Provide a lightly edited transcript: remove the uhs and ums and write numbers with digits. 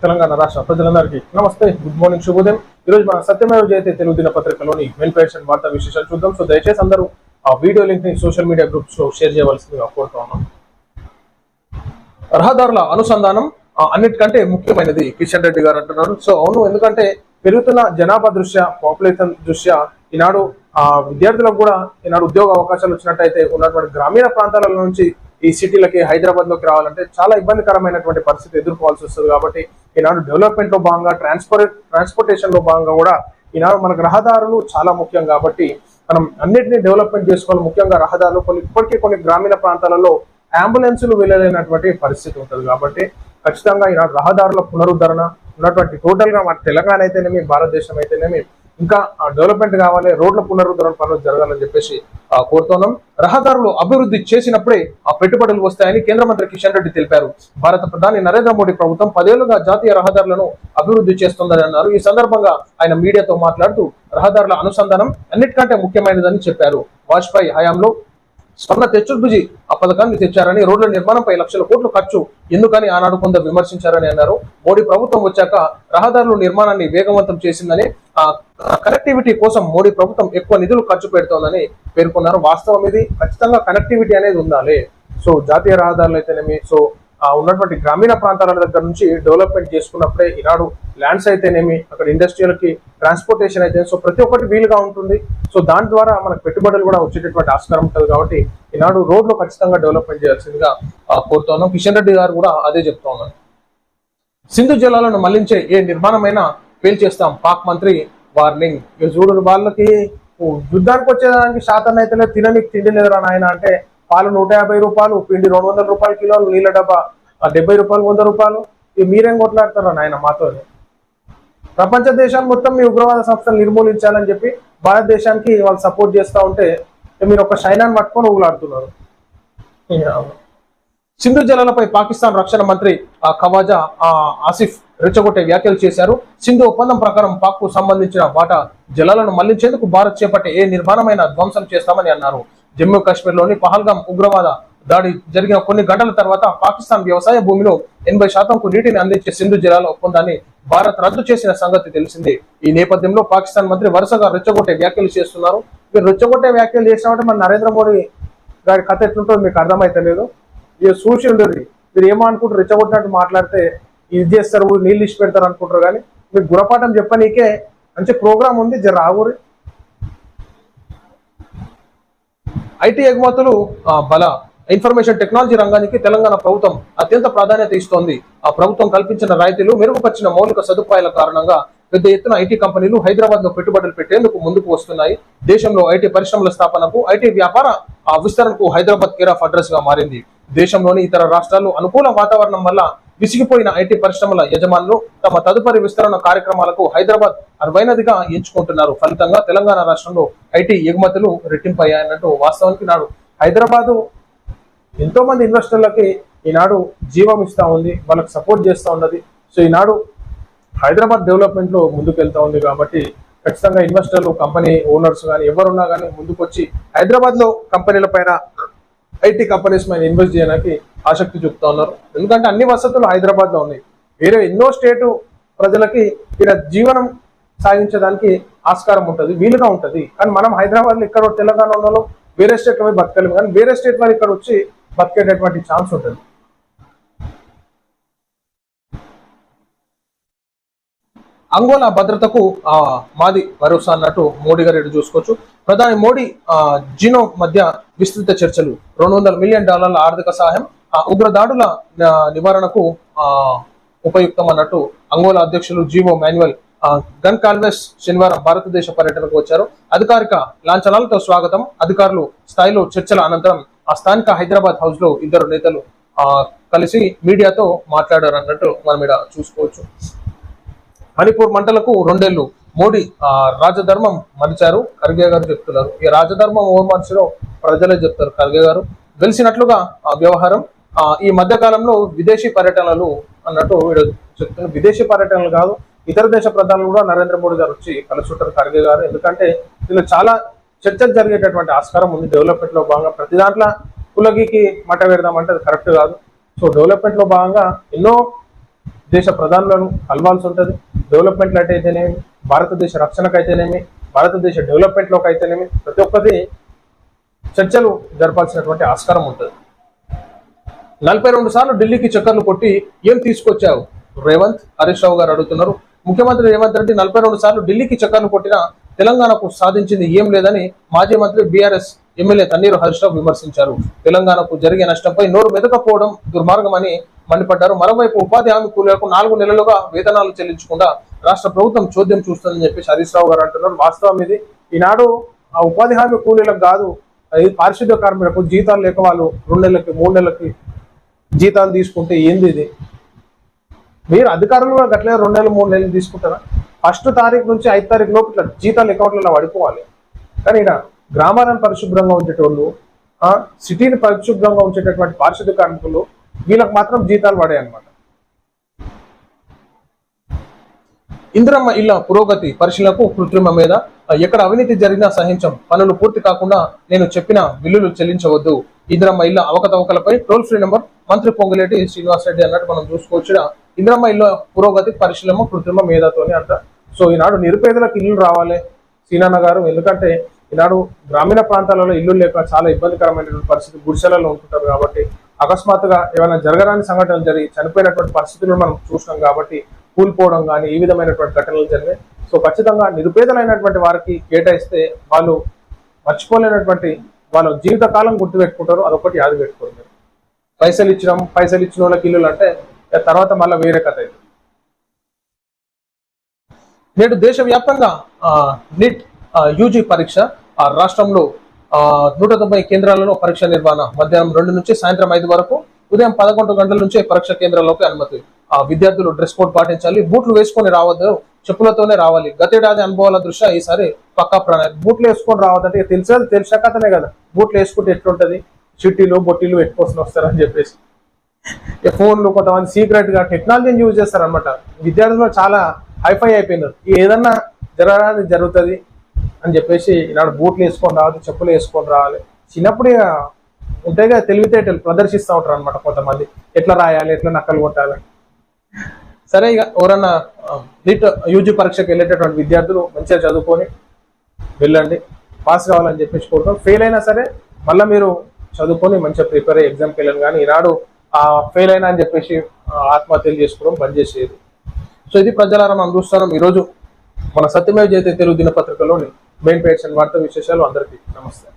తెలంగాణ రాష్ట్ర ప్రజలందరికీ నమస్తే, గుడ్ మార్నింగ్, శుభోదయం. ఈరోజు మన సత్యమేవ జయతే తెలుగు దినపత్రికలోని మెయిన్ పేజ్ అండ్ వార్తా విశేషాలు చూద్దాం. సో దయచేసి అందరూ ఆ వీడియో లింక్ ని సోషల్ మీడియా గ్రూప్స్ లో షేర్ చేయవలసిందిగా కోరుతా ఉన్నాం. రహదారుల అనుసంధానం అన్నిటికంటే ముఖ్యమైనది కిషన్ రెడ్డి గారు అంటున్నారు. సో అవును, ఎందుకంటే పెరుగుతున్న జనాభా దృష్ట్యా, పాపులేషన్ దృష్ట్యా ఈనాడు విద్యార్థులకు కూడా ఈనాడు ఉద్యోగ అవకాశాలు వచ్చినట్టయితే ఉన్నటువంటి గ్రామీణ ప్రాంతాల నుంచి ఈ సిటీలకి, హైదరాబాద్ లోకి రావాలంటే చాలా ఇబ్బందికరమైనటువంటి పరిస్థితి ఎదుర్కోవాల్సి వస్తుంది. కాబట్టి ఈనాడు డెవలప్మెంట్ లో భాగంగా, ట్రాన్స్పోర్టేషన్ లో భాగంగా కూడా ఈనాడు మనకు రహదారులు చాలా ముఖ్యం. కాబట్టి మనం అన్నిటినీ డెవలప్మెంట్ చేసుకోవాలి. ముఖ్యంగా రహదారులు ఇప్పటికీ కొన్ని గ్రామీణ ప్రాంతాలలో అంబులెన్సులు వెళ్ళలేనటువంటి పరిస్థితి ఉంటుంది. కాబట్టి ఖచ్చితంగా ఈనాడు రహదారుల పునరుద్ధరణ ఉన్నటువంటి టోటల్ గా మన తెలంగాణ అయితేనేమి, భారతదేశం అయితేనేమి ఇంకా డెవలప్మెంట్ కావాలి, రోడ్ల పునరుద్ధరణ పనులు జరగాలని చెప్పేసి కోరుతున్నాం. రహదారులు అభివృద్ధి చేసినప్పుడే ఆ పెట్టుబడులు వస్తాయని కేంద్ర మంత్రి కిషన్ రెడ్డి తెలిపారు. భారత ప్రధాని నరేంద్ర మోడీ ప్రభుత్వం 10 ఏళ్లుగా జాతీయ రహదారులను అభివృద్ధి చేస్తుందని అన్నారు. ఈ సందర్భంగా ఆయన మీడియాతో మాట్లాడుతూ రహదారుల అనుసంధానం అన్నిటికంటే ముఖ్యమైనదని చెప్పారు. వాజ్పేయి హయాంలో స్వర్ణ తెచ్చుబుజి ఆ పథకాన్ని తెచ్చారని, రోడ్ల నిర్మాణంపై లక్షల కోట్లు ఖర్చు ఎందుకని ఆనాడు కొందరు విమర్శించారని అన్నారు. మోడీ ప్రభుత్వం వచ్చాక రహదారుల నిర్మాణాన్ని వేగవంతం చేసిందని, కనెక్టివిటీ కోసం మోడీ ప్రభుత్వం ఎక్కువ నిధులు ఖర్చు పెడుతోందని పేర్కొన్నారు. వాస్తవం ఇది. ఖచ్చితంగా కనెక్టివిటీ అనేది ఉండాలి. సో జాతీయ రహదారులు అయితేనేమి, సో ఉన్నటువంటి గ్రామీణ ప్రాంతాల దగ్గర నుంచి డెవలప్మెంట్ చేసుకున్నప్పుడే ఈనాడు ల్యాండ్స్ అయితేనేమి, అక్కడ ఇండస్ట్రియల్ కి ట్రాన్స్పోర్టేషన్ అయితే సో ప్రతి ఒక్కటి వీలుగా ఉంటుంది. సో దాని ద్వారా మనకు పెట్టుబడులు కూడా వచ్చేటటువంటి ఆస్కారం ఉంటుంది. కాబట్టి ఈనాడు రోడ్లు ఖచ్చితంగా డెవలప్మెంట్ చేయాల్సిందిగా కోరుతున్నాం. కిషన్ రెడ్డి గారు కూడా అదే చెప్తా ఉన్నారు. సింధు జలాలను మళ్లించే ఏ నిర్మాణమైనా పేల్చేస్తాం, పాక్ మంత్రి వార్నింగ్. చూడు, వాళ్ళకి యుద్ధానికి వచ్చేదానికి శాతం అయితే తినని తిండి లేదురా నాయన అంటే, పాలు 150 రూపాయలు, పిండి 200 రూపాయల కిలోలు, నీళ్ళ డబ్బా 70 రూపాయలు, 100 రూపాయలు. మీరేం కొట్లాడతారా నాయన మాతో? ప్రపంచ దేశాలు మొత్తం మీ ఉగ్రవాద సంస్థలు నిర్మూలించాలని చెప్పి భారతదేశానికి వాళ్ళు సపోర్ట్ చేస్తూ ఉంటే మీరు ఒక చైనాని పట్టుకొని ఊగులాడుతున్నారు. సింధు జలాలపై పాకిస్తాన్ రక్షణ మంత్రి ఖవాజా ఆసిఫ్ రెచ్చగొట్టే వ్యాఖ్యలు చేశారు. సింధు ఒప్పందం ప్రకారం పాక్ కు సంబంధించిన వాటా జలాలను మళ్లించేందుకు భారత్ చేపట్టే ఏ నిర్మాణమైన ధ్వంసం చేస్తామని అన్నారు. జమ్మూ కాశ్మీర్ లోని పహల్గాం ఉగ్రవాద దాడి జరిగిన కొన్ని గంటల తర్వాత పాకిస్తాన్ వ్యవసాయ భూమిలో 80% నీటిని అందించే సింధు జలాల ఒప్పందాన్ని భారత్ రద్దు చేసిన సంగతి తెలిసిందే. ఈ నేపథ్యంలో పాకిస్తాన్ మంత్రి వరుసగా రెచ్చగొట్టే వ్యాఖ్యలు చేస్తున్నారు. మీరు రెచ్చగొట్టే వ్యాఖ్యలు చేసినామంటే మన నరేంద్ర మోడీ గారి కథ ఎట్లుంటుందో మీకు అర్థమైతలేదు. ఇది చూసి ఉండదు. మీరు ఏమనుకుంటారు, రెచ్చగొట్టినట్టు మాట్లాడితే ఇది చేస్తారు, నీళ్ళు ఇచ్చి పెడతారు అనుకుంటారు. కానీ మీకు గుణపాఠం చెప్పనీకే మంచి ప్రోగ్రామ్ ఉంది, జర రావురి. ఐటీ ఎగుమతులు బల ఇన్ఫర్మేషన్ టెక్నాలజీ రంగానికి తెలంగాణ ప్రభుత్వం అత్యంత ప్రాధాన్యత ఇస్తోంది. ఆ ప్రభుత్వం కల్పించిన రాయితీలు, మెరుగుపరిచిన మౌలిక సదుపాయాల కారణంగా పెద్ద ఎత్తున ఐటీ కంపెనీలు హైదరాబాద్ లో పెట్టుబడులు పెట్టేందుకు ముందుకు వస్తున్నాయి. దేశంలో ఐటీ పరిశ్రమల స్థాపనకు, ఐటీ వ్యాపార విస్తరణకు హైదరాబాద్ కేర్ ఆఫ్ అడ్రస్ గా మారింది. దేశంలోని ఇతర రాష్ట్రాల్లో అనుకూల వాతావరణం వల్ల విసిగిపోయిన ఐటీ పరిశ్రమల యజమానులు తమ తదుపరి విస్తరణ కార్యక్రమాలకు హైదరాబాద్ అనువైనదిగా ఎంచుకుంటున్నారు. ఫలితంగా తెలంగాణ రాష్ట్రంలో ఐటీ ఎగుమతులు రెట్టింపయ్యాయన్నట్టు వాస్తవానికి నాడు హైదరాబాదు ఎంతో మంది ఇన్వెస్టర్లకి ఈనాడు జీవం ఇస్తా ఉంది, వాళ్ళకి సపోర్ట్ చేస్తూ ఉన్నది. సో ఈనాడు హైదరాబాద్ డెవలప్మెంట్ లో ముందుకు వెళ్తా ఉంది. కాబట్టి ఖచ్చితంగా ఇన్వెస్టర్లు, కంపెనీ ఓనర్స్ కానీ ఎవరున్నా కానీ ముందుకు వచ్చి హైదరాబాద్ లో కంపెనీల పైన, ఐటీ కంపెనీస్ పైన ఇన్వెస్ట్ చేయడానికి ఆసక్తి చూపుతా ఉన్నారు. ఎందుకంటే అన్ని వసతులు హైదరాబాద్ లో ఉన్నాయి. వేరే ఎన్నో స్టేటు ప్రజలకి ఇక్కడ జీవనం సాగించడానికి ఆస్కారం ఉంటుంది, వీలుగా ఉంటుంది. కానీ మనం హైదరాబాద్ లో ఇక్కడ తెలంగాణ ఉన్నలో వేరే స్టేట్ లో బతకలేము, కానీ వేరే స్టేట్ వాళ్ళు ఇక్కడ వచ్చి బతికేటటువంటి ఛాన్స్ ఉంటుంది. అంగోలా భద్రతకు మాది భరోసా అన్నట్టు మోడీ గారు ఎటు చూసుకోవచ్చు. ప్రధాని మోడీ జినో మధ్య విస్తృత చర్చలు, $200 మిలియన్ ఆర్థిక సహాయం ఉగ్రదాడుల నివారణకు ఉపయుక్తం అన్నట్టు అంగోలా అధ్యక్షులు జీవో మాన్యువల్ గన్ కాల్వెస్ శనివారం భారతదేశ పర్యటనకు వచ్చారు. అధికారిక లాంఛనాలతో స్వాగతం, అధికారులు స్థాయిలో చర్చల అనంతరం ఆ స్థానిక హైదరాబాద్ హౌస్ లో ఇద్దరు నేతలు కలిసి మీడియాతో మాట్లాడారు అన్నట్టు మనం ఇక్కడ చూసుకోవచ్చు. మణిపూర్ మంటలకు 2 ఏళ్లు, మోడీ రాజధర్మం మరిచారు, ఖర్గే గారు చెప్తున్నారు. ఈ రాజధర్మం ఓ మనిషిలో ప్రజలే చెప్తారు. ఖర్గే గారు వెలిసినట్లుగా వ్యవహారం. ఈ మధ్య కాలంలో విదేశీ పర్యటనలు అన్నట్టు చెప్తున్నారు. విదేశీ పర్యటనలు కాదు, ఇతర దేశ ప్రధానులు కూడా నరేంద్ర మోడీ గారు వచ్చి కలుసుంటారు ఖర్గే గారు. ఎందుకంటే దీనిలో చాలా చర్చలు జరిగేటటువంటి ఆస్కారం ఉంది. డెవలప్మెంట్ లో భాగంగా ప్రతి దాంట్లో కులగికి మట పెడదామంటే అది కరెక్ట్ కాదు. సో డెవలప్మెంట్ లో భాగంగా ఎన్నో దేశ ప్రధానులను కలవాల్సి ఉంటుంది. డెవలప్మెంట్ అయితేనేమి, భారతదేశ రక్షణకైతేనేమి, భారతదేశ డెవలప్మెంట్లోకి అయితేనేమి ప్రతి ఒక్కటి చర్చలు జరపాల్సినటువంటి ఆస్కారం ఉంటుంది. 42 సార్లు ఢిల్లీకి చక్కర్లు కొట్టి ఏం తీసుకొచ్చావు రేవంత్? హరీష్ రావు గారు అడుగుతున్నారు. ముఖ్యమంత్రి రేవంత్ రెడ్డి 42 సార్లు ఢిల్లీకి చక్కర్లు కొట్టిన తెలంగాణకు సాధించింది ఏం లేదని మాజీ మంత్రి బీఆర్ఎస్ ఎమ్మెల్యే తన్నీరు హరీష్ రావు విమర్శించారు. తెలంగాణకు జరిగే నష్టంపై నోరు మెదకపోవడం దుర్మార్గమని మండిపడ్డారు. మరోవైపు ఉపాధి హామీ కూలీలకు 4 నెలలుగా వేతనాలు చెల్లించకుండా రాష్ట్ర ప్రభుత్వం చోద్యం చూస్తుందని చెప్పేసి హరీష్ రావు గారు అంటున్నారు. వాస్తవం ఇది. ఈనాడు ఆ ఉపాధి హామీ కూలీలకు కాదు, అది పారిశుద్ధ్య కార్మికులకు జీతాలు లేక వాళ్ళు 2 నెలలకి 3 నెలలకి జీతాలు తీసుకుంటే ఏంది ఇది? మీరు అధికారులు కూడా గట్లే 2 నెలలు 3 నెలలు తీసుకుంటారా? ఫస్ట్ తారీఖు నుంచి 5 తారీఖు లోపు ఇట్లా జీతాలు అకౌంట్లలో పడిపోవాలి. కానీ ఇక్కడ గ్రామాలను పరిశుభ్రంగా ఉంచేటోళ్ళు, సిటీని పరిశుభ్రంగా ఉంచేటటువంటి పారిశుద్ధ్య కార్మికులు, వీళ్ళకి మాత్రం జీతాలు పడాయి అన్నమాట. ఇందిరమ్మ ఇళ్ల పురోగతి పరిశీలనకు కృత్రిమ మీద ఎక్కడ అవినీతి జరిగినా సహించం, పనులు పూర్తి కాకుండా నేను చెప్పిన బిల్లులు చెల్లించవద్దు. ఇందిరమ్మ ఇళ్ల అవకతవకలపై టోల్ ఫ్రీ నెంబర్ మంత్రి పొంగులేటి శ్రీనివాసరెడ్డి అన్నట్టు మనం చూసుకోవచ్చు. ఇందిరమ్మ ఇళ్ల పురోగతి పరిశీలన కృత్రిమ మేధతోనే అంట. సో ఈనాడు నిరుపేదలకు ఇల్లు రావాలి సీనన్న గారు. ఎందుకంటే ఈనాడు గ్రామీణ ప్రాంతాలలో ఇల్లు లేక చాలా ఇబ్బందికరమైనటువంటి పరిస్థితి, గుడిసెలలో ఉంటుంటారు. కాబట్టి అకస్మాత్తుగా ఏమైనా జరగరాని సంఘటనలు జరిగి చనిపోయినటువంటి పరిస్థితులను మనం చూసినాం. కాబట్టి కూలిపోవడం కానీ ఈ విధమైనటువంటి ఘటనలు జరిగాయి. సో ఖచ్చితంగా నిరుపేదలైనటువంటి వారికి కేటాయిస్తే వాళ్ళు మర్చిపోలేనటువంటి వాళ్ళ జీవితకాలం గుర్తుపెట్టుకుంటారు. అదొకటి యాది పెట్టుకోరు. పైసలు ఇచ్చిన వాళ్ళకి ఇల్లులు అంటే తర్వాత మళ్ళీ వేరే కథ అయితే. నేడు దేశవ్యాప్తంగా నీట్ యూజీ పరీక్ష రాష్ట్రంలో 190 కేంద్రాలలో పరీక్ష నిర్వహణ. మధ్యాహ్నం 2 నుంచి సాయంత్రం 5 వరకు, ఉదయం 11 గంటల నుంచే పరీక్ష కేంద్రాల్లోకి అనుమతి. విద్యార్థులు డ్రెస్ కోడ్ పాటించాలి, బూట్లు వేసుకొని రావద్దు, చెప్పులతోనే రావాలి. గతేడాది అనుభవాల దృష్ట్యా ఈసారి పక్కా ప్రణాళిక. బూట్లు వేసుకొని రావద్దంటే తెలిసాకనే కదా బూట్లు వేసుకుంటే ఎట్లుంటది, చిట్టీలు బొట్టీలు పెట్టుకోసం వస్తారని చెప్పేసి. ఫోన్లు కొంతమంది సీక్రెట్ గా టెక్నాలజీని యూజ్ చేస్తారనమాట. విద్యార్థులు చాలా హైఫై అయిపోయినారు. ఏదన్నా జరగడానికి జరుగుతుంది అని చెప్పేసి ఈనాడు బూట్లు వేసుకొని రావాలి, చెప్పులు వేసుకొని రావాలి. చిన్నప్పుడు ఉంటాయి కదా తెలివితేటలు ప్రదర్శిస్తూ ఉంటారు అనమాట కొంతమంది, ఎట్లా రాయాలి, ఎట్లా నక్కలు కొట్టాలి. సరే, ఇక ఎవరన్నా నీట్ యూజీ పరీక్షకు వెళ్ళేటటువంటి విద్యార్థులు మంచిగా చదువుకొని వెళ్ళండి, పాస్ కావాలని చెప్పేసి కోరుతాం. ఫెయిల్ అయినా సరే మళ్ళీ మీరు చదువుకొని మంచిగా ప్రిపేర్ అయ్యి ఎగ్జామ్కి వెళ్ళండి. కానీ ఈనాడు ఫెయిల్ అయినా అని చెప్పేసి ఆత్మహత్యలు చేసుకోవడం బంద్ చేసేది. సో ఇది ప్రజలారా మనం చూస్తున్నాం. ఈరోజు మన సత్యమేవ జయతే తెలుగు దినపత్రికలోని మెయిన్ పేజ్ అండ్ వార్తా విశేషాలు. అందరికీ నమస్తే.